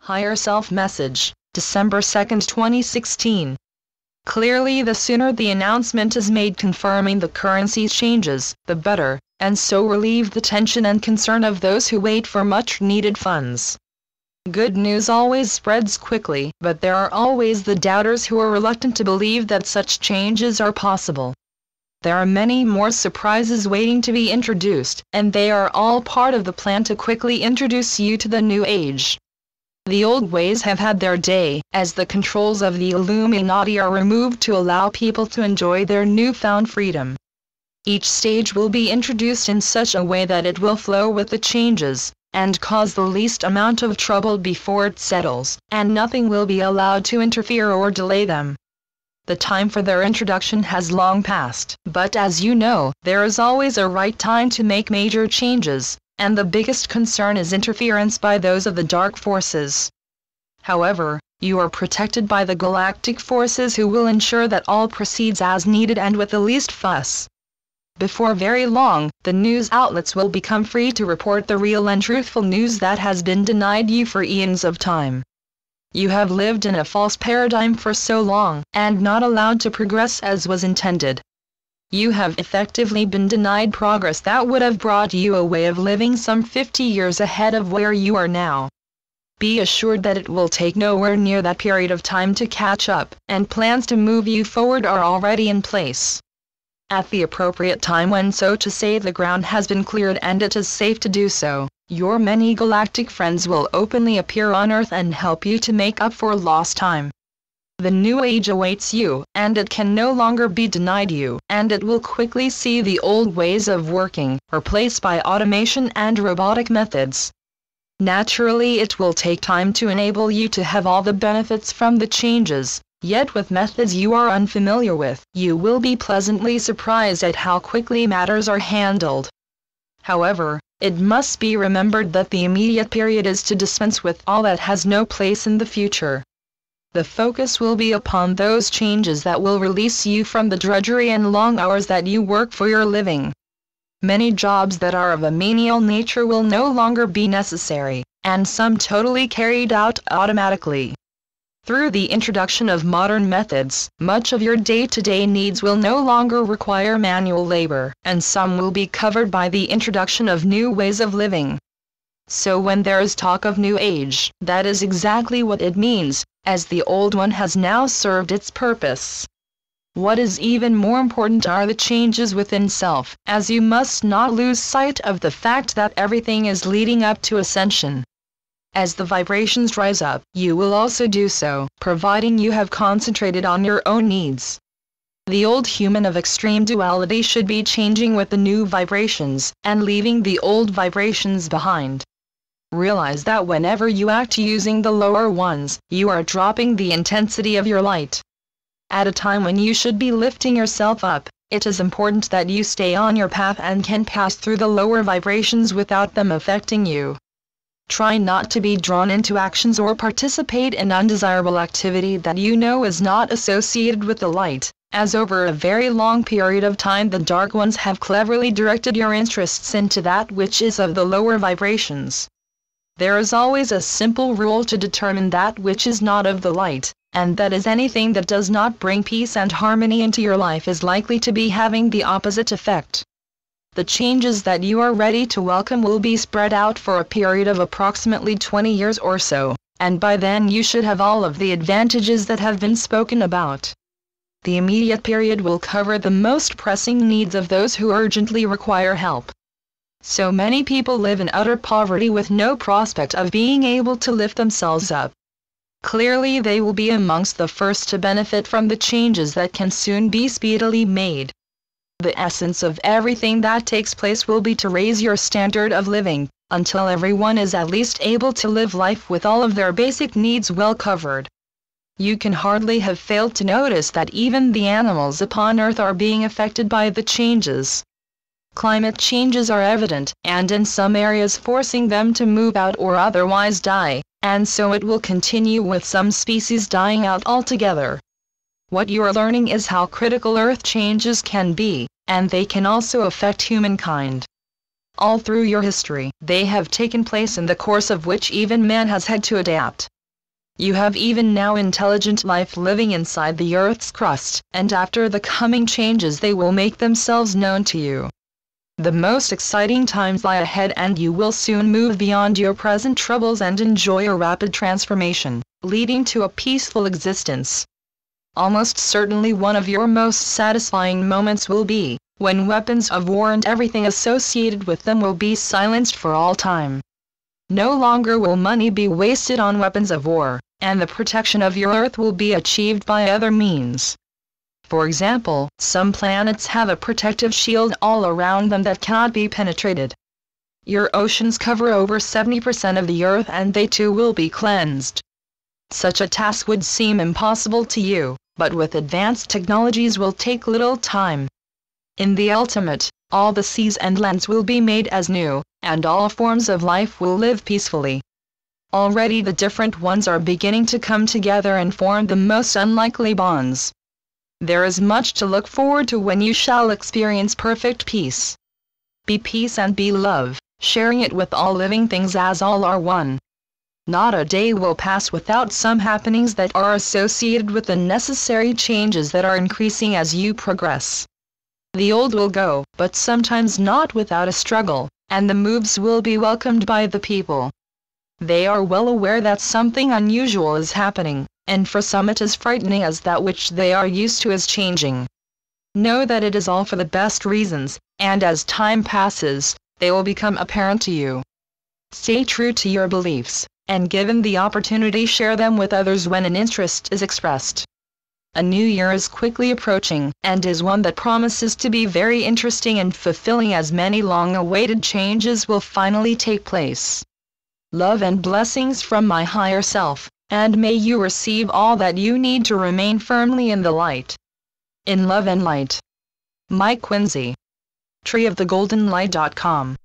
Higher Self Message, December 2, 2016. Clearly, the sooner the announcement is made confirming the currency's changes, the better, and so relieve the tension and concern of those who wait for much-needed funds. Good news always spreads quickly, but there are always the doubters who are reluctant to believe that such changes are possible. There are many more surprises waiting to be introduced, and they are all part of the plan to quickly introduce you to the new age. The old ways have had their day, as the controls of the Illuminati are removed to allow people to enjoy their newfound freedom. Each stage will be introduced in such a way that it will flow with the changes, and cause the least amount of trouble before it settles, and nothing will be allowed to interfere or delay them. The time for their introduction has long passed, but as you know, there is always a right time to make major changes, and the biggest concern is interference by those of the dark forces. However, you are protected by the galactic forces who will ensure that all proceeds as needed and with the least fuss. Before very long, the news outlets will become free to report the real and truthful news that has been denied you for eons of time. You have lived in a false paradigm for so long, and not allowed to progress as was intended. You have effectively been denied progress that would have brought you a way of living some 50 years ahead of where you are now. Be assured that it will take nowhere near that period of time to catch up, and plans to move you forward are already in place. At the appropriate time, when so to say the ground has been cleared and it is safe to do so, your many galactic friends will openly appear on Earth and help you to make up for lost time. The new age awaits you, and it can no longer be denied you, and it will quickly see the old ways of working replaced by automation and robotic methods. Naturally, it will take time to enable you to have all the benefits from the changes, yet with methods you are unfamiliar with, you will be pleasantly surprised at how quickly matters are handled. However, it must be remembered that the immediate period is to dispense with all that has no place in the future. The focus will be upon those changes that will release you from the drudgery and long hours that you work for your living. Many jobs that are of a menial nature will no longer be necessary, and some totally carried out automatically. Through the introduction of modern methods, much of your day-to-day needs will no longer require manual labor, and some will be covered by the introduction of new ways of living. So when there is talk of new age, that is exactly what it means, as the old one has now served its purpose. What is even more important are the changes within self, as you must not lose sight of the fact that everything is leading up to ascension. As the vibrations rise up, you will also do so, providing you have concentrated on your own needs. The old human of extreme duality should be changing with the new vibrations, and leaving the old vibrations behind. Realize that whenever you act using the lower ones, you are dropping the intensity of your light. At a time when you should be lifting yourself up, it is important that you stay on your path and can pass through the lower vibrations without them affecting you. Try not to be drawn into actions or participate in undesirable activity that you know is not associated with the light, as over a very long period of time the dark ones have cleverly directed your interests into that which is of the lower vibrations. There is always a simple rule to determine that which is not of the light, and that is anything that does not bring peace and harmony into your life is likely to be having the opposite effect. The changes that you are ready to welcome will be spread out for a period of approximately 20 years or so, and by then you should have all of the advantages that have been spoken about. The immediate period will cover the most pressing needs of those who urgently require help. So many people live in utter poverty with no prospect of being able to lift themselves up. Clearly they will be amongst the first to benefit from the changes that can soon be speedily made. The essence of everything that takes place will be to raise your standard of living, until everyone is at least able to live life with all of their basic needs well covered. You can hardly have failed to notice that even the animals upon Earth are being affected by the changes. Climate changes are evident, and in some areas forcing them to move out or otherwise die, and so it will continue with some species dying out altogether. What you are learning is how critical Earth changes can be, and they can also affect humankind. All through your history, they have taken place in the course of which even man has had to adapt. You have even now intelligent life living inside the Earth's crust, and after the coming changes they will make themselves known to you. The most exciting times lie ahead, and you will soon move beyond your present troubles and enjoy a rapid transformation, leading to a peaceful existence. Almost certainly one of your most satisfying moments will be when weapons of war and everything associated with them will be silenced for all time. No longer will money be wasted on weapons of war, and the protection of your Earth will be achieved by other means. For example, some planets have a protective shield all around them that cannot be penetrated. Your oceans cover over 70% of the Earth, and they too will be cleansed. Such a task would seem impossible to you, but with advanced technologies will take little time. In the ultimate, all the seas and lands will be made as new, and all forms of life will live peacefully. Already the different ones are beginning to come together and form the most unlikely bonds. There is much to look forward to when you shall experience perfect peace. Be peace and be love, sharing it with all living things as all are one. Not a day will pass without some happenings that are associated with the necessary changes that are increasing as you progress. The old will go, but sometimes not without a struggle, and the moves will be welcomed by the people. They are well aware that something unusual is happening, and for some it is frightening, as that which they are used to is changing. Know that it is all for the best reasons, and as time passes, they will become apparent to you. Stay true to your beliefs, and given the opportunity, share them with others when an interest is expressed. A new year is quickly approaching, and is one that promises to be very interesting and fulfilling, as many long-awaited changes will finally take place. Love and blessings from my higher self, and may you receive all that you need to remain firmly in the light. In love and light. Mike Quincy. treeofthegoldenlight.com